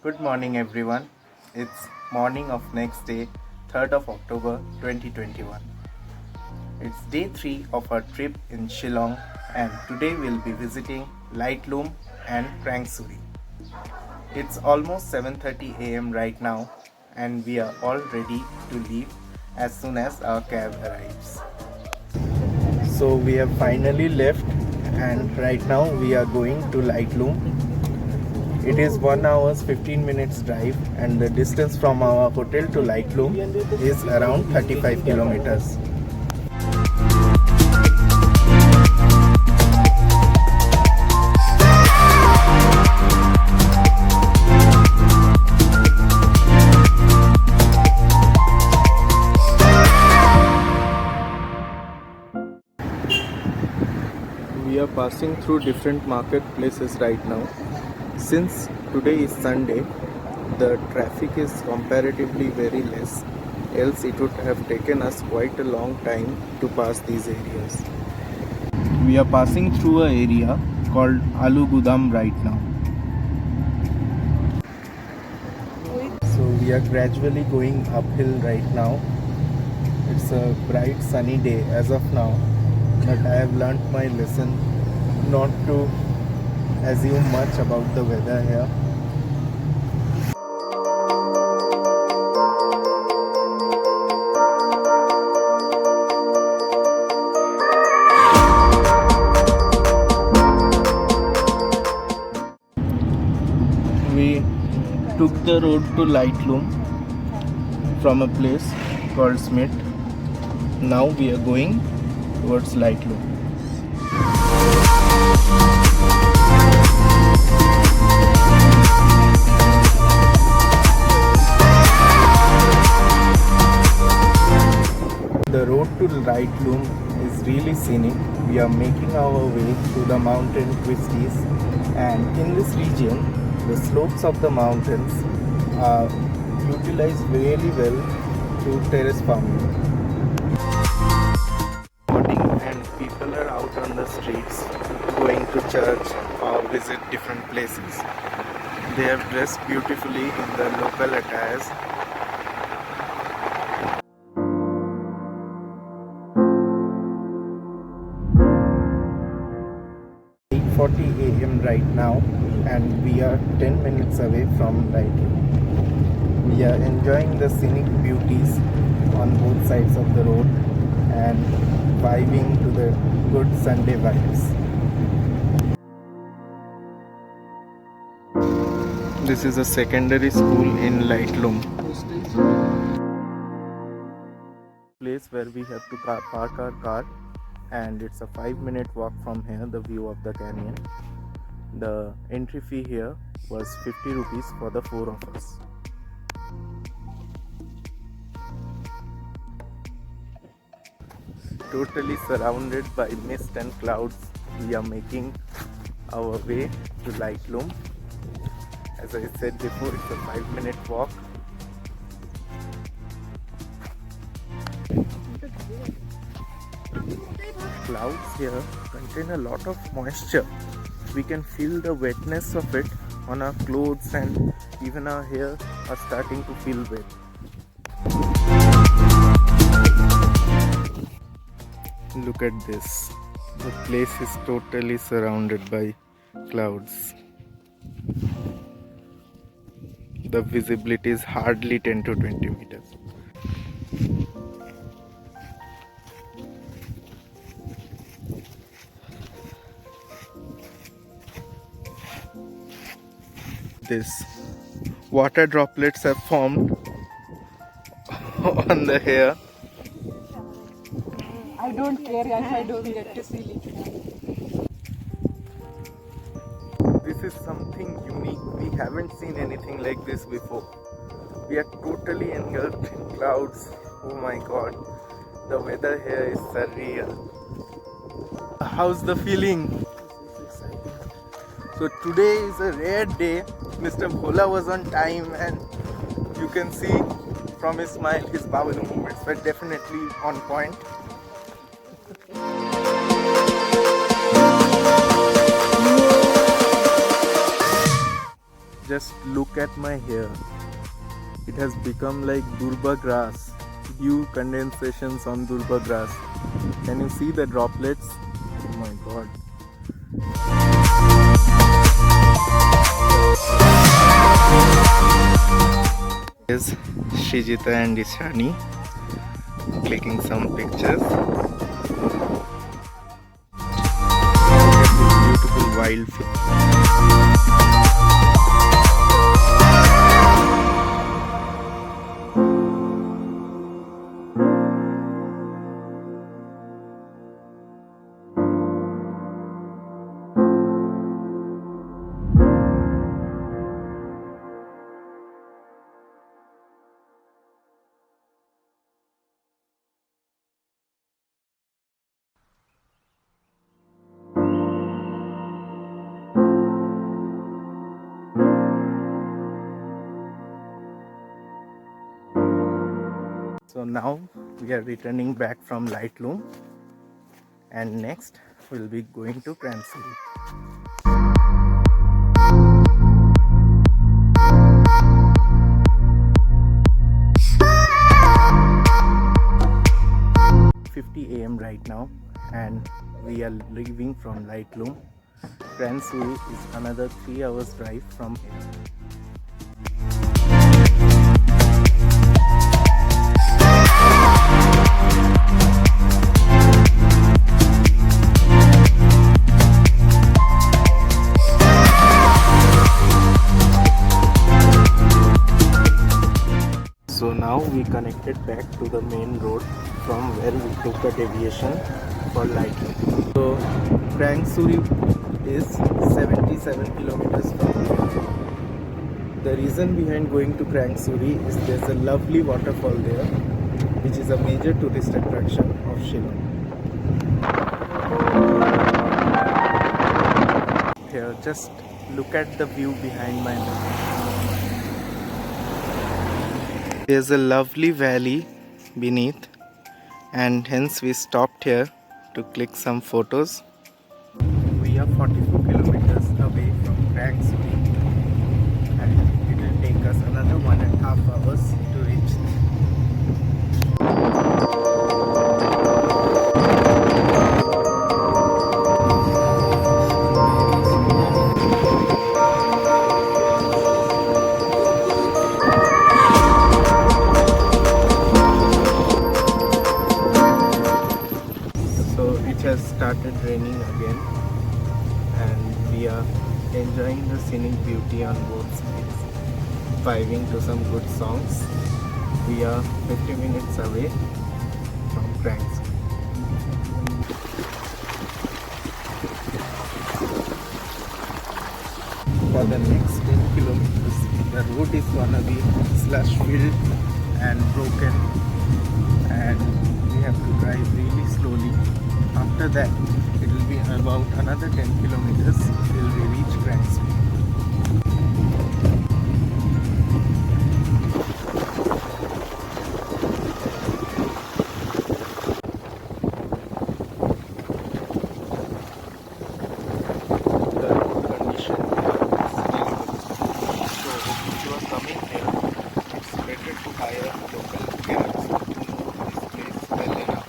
Good morning everyone. It's morning of next day, 3rd of October 2021. It's day 3 of our trip in Shillong and today we'll be visiting Laitlum and Krangsuri. It's almost 7:30 am right now and we are all ready to leave as soon as our cab arrives. So we have finally left and right now we are going to Laitlum. It is 1 hour 15 minutes drive and the distance from our hotel to Laitlum is around 35 kilometers. We are passing through different marketplaces right now. Since today is Sunday, the traffic is comparatively very less, else it would have taken us quite a long time to pass these areas. We are passing through an area called Alu Gudam right now. So we are gradually going uphill right now. It's a bright sunny day as of now, but I have learnt my lesson not to assume much about the weather here. We took the road to Laitlum from a place called Smith. Now we are going towards Laitlum. The road to Laitlum is really scenic. We are making our way through the mountain twisties, and in this region the slopes of the mountains are utilized really well to terrace farming. And people are out on the streets going to church or visit different places. They have dressed beautifully in the local attires. It's 8:40 am right now and we are 10 minutes away from Laitlum. We are enjoying the scenic beauties on both sides of the road and vibing to the good Sunday vibes. This is a secondary school in Laitlum. Place where we have to park our car, and it's a 5-minute walk from here, the view of the canyon. The entry fee here was 50 rupees for the 4 of us. Totally surrounded by mist and clouds, we are making our way to Laitlum. As I said before, it's a 5-minute walk. Clouds here contain a lot of moisture. We can feel the wetness of it on our clothes, and even our hair are starting to feel wet. Look at this. The place is totally surrounded by clouds. The visibility is hardly 10 to 20 meters. This water droplets have formed on the hair. I don't care if I don't get to see it. This is something unique. We haven't seen anything like this before. We are totally engulfed in clouds. Oh my god. The weather here is surreal. How's the feeling? So today is a rare day. Mr. Bhola was on time, and you can see from his smile his Babalu movements were definitely on point. Just look at my hair. It has become like durba grass. Dew condensations on durba grass. Can you see the droplets? Oh my god. Is Shijita and Ishani clicking some pictures. Look at this beautiful wildflower. So now we are returning back from Laitlum, and next we'll be going to Krangsuri. AM right now, and we are leaving from Laitlum. Krangsuri is another 3 hours drive from here. So now we connected back to the main road from where we took a deviation for Laitlum. So Krangsuri is 77 kilometers from here. The reason behind going to Krangsuri is there's a lovely waterfall there, which is a major tourist attraction of Shillong. Here, just look at the view behind my back. There's a lovely valley beneath, and hence we stopped here to click some photos. We are 44 kilometers away from Krangsuri, and it will take us another 1.5 hours to reach there. It has started raining again, and we are enjoying the scenic beauty on both sides, vibing to some good songs. We are 50 minutes away from Krangsuri. For the next 10 kilometers, the road is gonna be slush filled and broken, and we have to drive really slowly. After that, it will be about another 10 kilometers till we reach Krangsuri. The road condition is still good. So if you are coming here, it's better to hire local cabs who know this place well enough.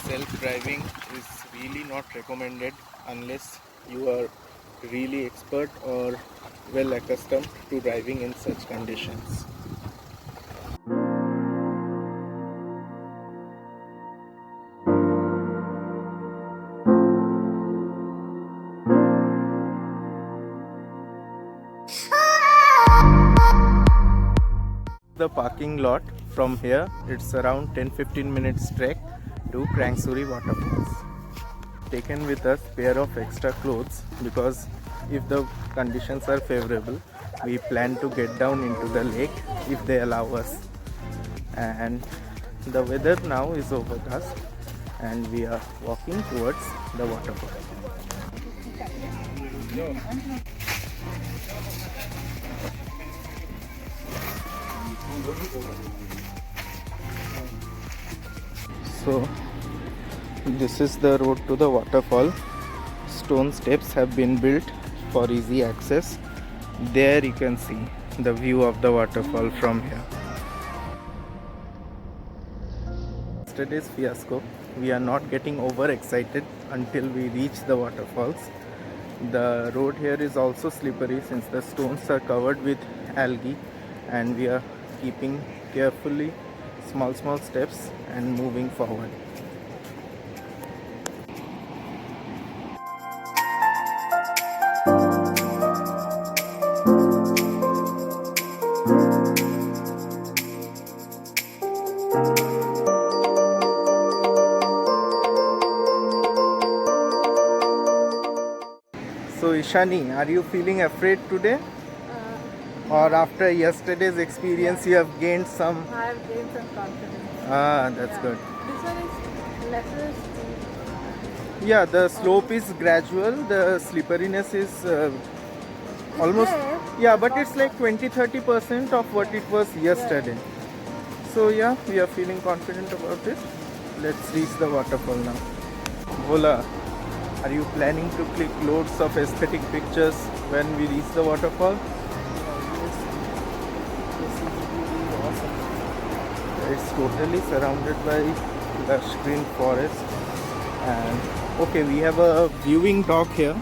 Self-driving is really not recommended unless you are really expert or well accustomed to driving in such conditions. The parking lot from here, it's around 10-15 minutes trek to Krangsuri waterfalls. Taken with us pair of extra clothes because if the conditions are favorable, we plan to get down into the lake if they allow us. And the weather now is overcast, and we are walking towards the waterfall. So this is the road to the waterfall. Stone steps have been built for easy access, There you can see the view of the waterfall from here. Yesterday's fiasco, we are not getting overexcited until we reach the waterfalls. The road here is also slippery since the stones are covered with algae, and we are keeping carefully small steps and moving forward. So Ishani, are you feeling afraid today? Or after yesterday's experience you have gained some... I have gained some confidence. That's good. This one is lesser steep. Yeah, the slope is gradual, the slipperiness is almost... there, Yeah, but it's like 20-30% of what it was yesterday. So yeah, we are feeling confident about it. Let's reach the waterfall now. Bhola, are you planning to click loads of aesthetic pictures when we reach the waterfall? It's totally surrounded by lush green forest. And okay, we have a viewing dock here.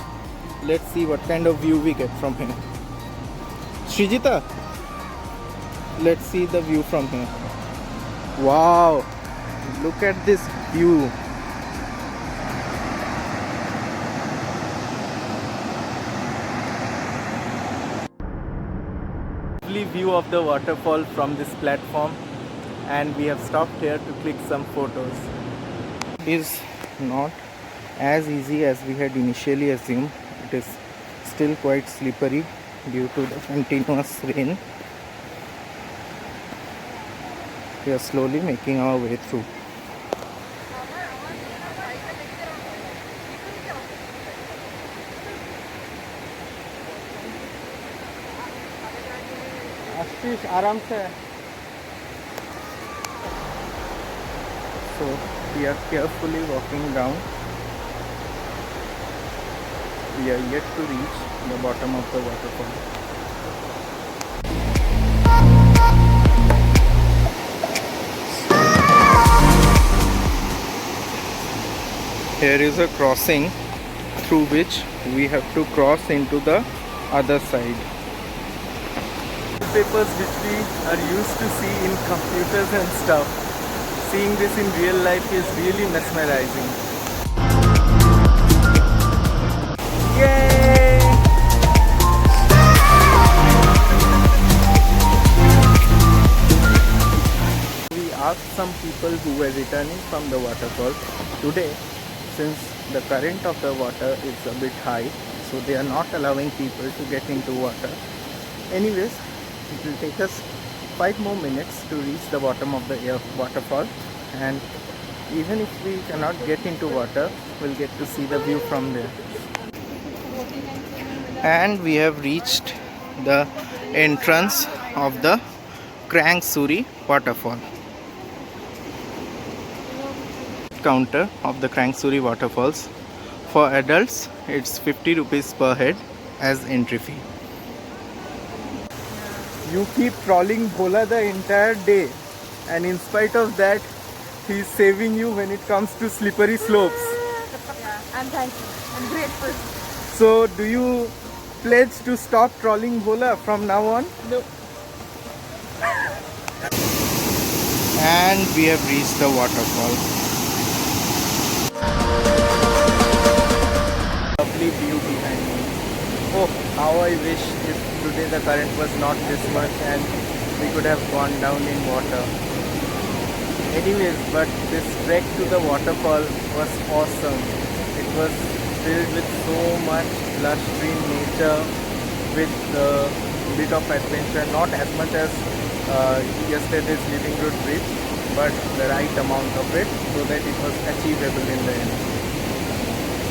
Let's see what kind of view we get from here. Srijita, let's see the view from here. Wow, look at this view. Lovely view of the waterfall from this platform, and we have stopped here to click some photos. It is not as easy as we had initially assumed. It is still quite slippery due to the continuous rain. We are slowly making our way through. आराम से. So we are carefully walking down. We are yet to reach the bottom of the waterfall. Here is a crossing through which we have to cross into the other side. Papers which we are used to see in computers and stuff. Seeing this in real life is really mesmerizing. Yay! We asked some people who were returning from the waterfall today, since the current of the water is a bit high, so they are not allowing people to get into water. Anyways, it will take us 5 more minutes to reach the bottom of the waterfall, and even if we cannot get into water, we'll get to see the view from there. And we have reached the entrance of the Krangsuri waterfall. Counter of the Krangsuri waterfalls. For adults, it's 50 rupees per head as entry fee. You keep trolling Bhola the entire day, and in spite of that, he's saving you when it comes to slippery slopes. Yeah, I'm thankful. I'm grateful. So, do you pledge to stop trolling Bhola from now on? No. And we have reached the waterfall. Lovely view behind me. Oh, how I wish if today the current was not this much and we could have gone down in water. Anyways, but this trek to the waterfall was awesome. It was filled with so much lush green nature, with a bit of adventure, not as much as yesterday's Living Road Bridge, but the right amount of it so that it was achievable in the end.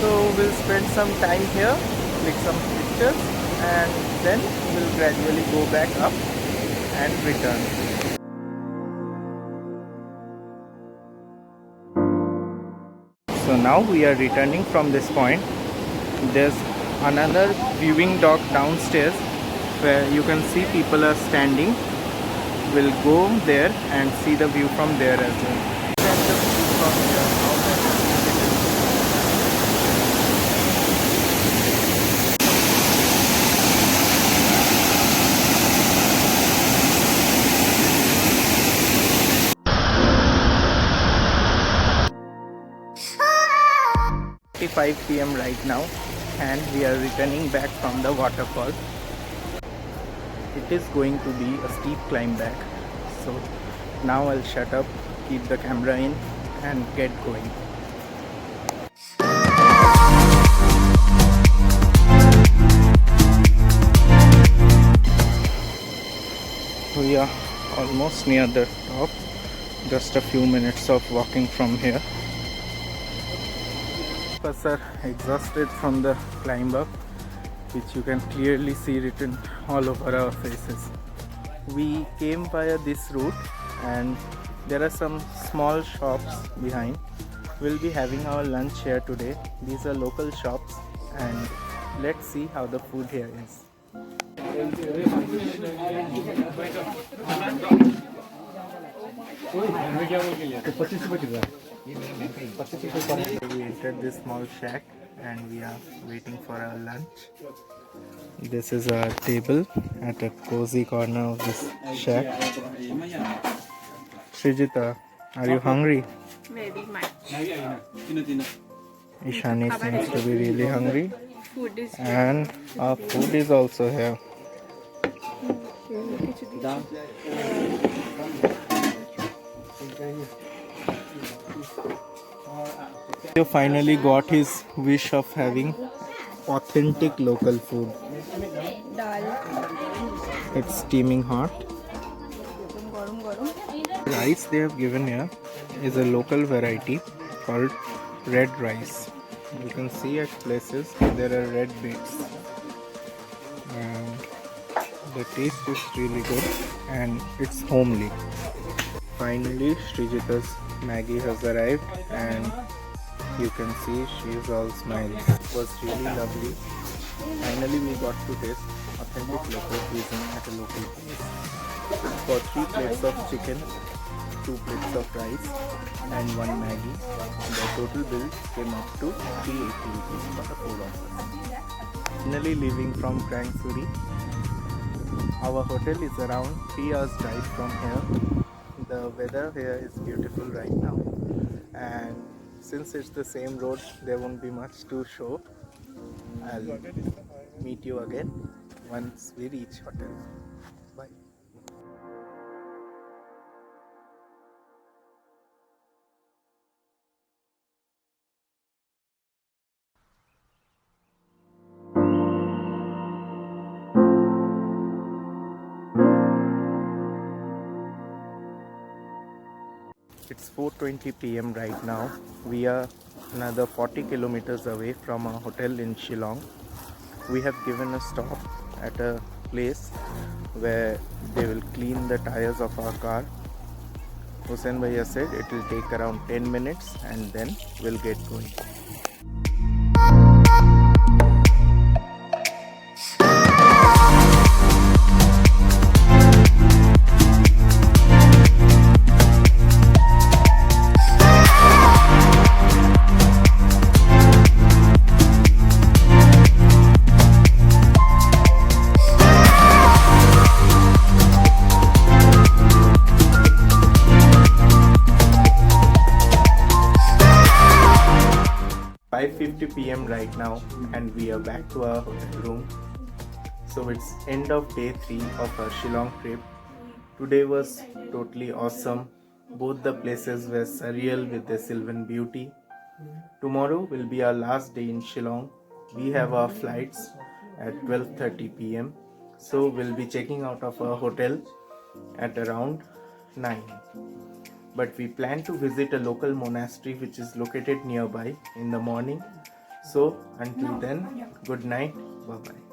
So we'll spend some time here, click some pictures, and then we'll gradually go back up and return. So now we are returning from this point. There's another viewing dock downstairs where you can see people are standing. We'll go there and see the view from there as well. That's the view from here, how magnificent it is. 5 p.m. right now, and we are returning back from the waterfall. It is going to be a steep climb back, so now I'll shut up, keep the camera in and get going. We are almost near the top, just a few minutes of walking from here. Us are exhausted from the climb up, which you can clearly see written all over our faces. We came via this route and there are some small shops behind. We'll be having our lunch here today. These are local shops and let's see how the food here is. We entered this small shack and we are waiting for our lunch. This is our table at a cozy corner of this shack. Srijita, are you hungry? Very much. Ishani seems to be really hungry. Food is And our food is also here. He finally got his wish of having authentic local food. dal. It's steaming hot. Garam garam. Rice they have given here is a local variety called red rice. You can see at places there are red bits. And the taste is really good and it's homely. Finally, Srijita's Maggie has arrived and you can see she is all smiles. It was really lovely. Finally, we got to taste authentic local cuisine at a local place. For 3 plates of chicken, 2 plates of rice and 1 Maggie, the total bill came up to 380 rupees for the 4 of us. Finally leaving from Krangsuri. Our hotel is around 3 hours drive from here. The weather here is beautiful right now, and since it's the same road, there won't be much to show. I'll meet you again once we reach hotel. Bye. It's 4:20 p.m. right now. We are another 40 kilometers away from our hotel in Shillong. We have given a stop at a place where they will clean the tires of our car. Hussain Bhaiya said it will take around 10 minutes and then we'll get going. p.m. right now and we are back to our hotel room. So it's end of day 3 of our Shillong trip. Today was totally awesome. Both the places were surreal with their sylvan beauty. Tomorrow will be our last day in Shillong. We have our flights at 12:30 p.m. So we'll be checking out of our hotel at around 9. But we plan to visit a local monastery which is located nearby in the morning. So until then, good night, bye bye.